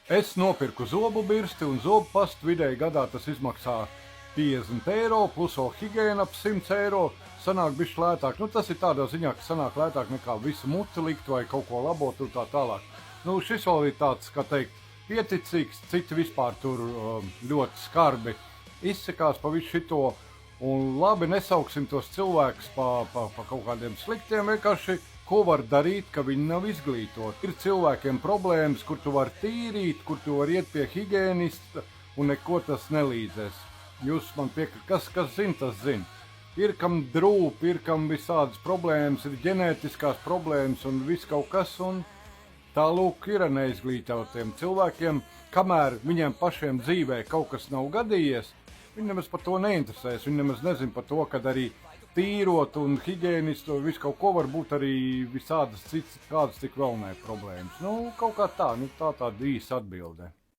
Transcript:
Es nopirku zobu birsti un zobu pastu. Vidēji gadā tas izmaksā 50 eiro, plus vēl higiēna ap 100 eiro. Sanāk bišķi lētāk. Tas ir tādā ziņā, ka sanāk lētāk nekā visu muti likt vai kaut ko labot un tā tālāk. Šis vēl ir tāds, kā teikt, pieticīgs, citi vispār tur ļoti skarbi izsakās pa visu šito. Un labi, nesauksim tos cilvēkus pa kaut kādiem sliktiem, vienkārši ko var darīt, ka viņi nav izglītoti. Ir cilvēkiem problēmas, kur tu vari tīrīt, kur tu vari iet pie higiēnista, un neko tas nelīdzēs. Jūs man piekrīt, kas zina, tas zina. Ir kam drūp, ir kam visādas problēmas, ir ģenētiskās problēmas un viss kaut kas, un tā lūk ir neizglītotiem cilvēkiem, kamēr viņiem pašiem dzīvē kaut kas nav gadījies, viņi nemaz par to neinteresēs, viņi nemaz nezin par to, kad arī tīrot un higiēnistu, visu kaut ko var būt arī visādas citas, kādas tik vēl ne problēmas. Kaut kā tā, tā tāda īsa atbilde.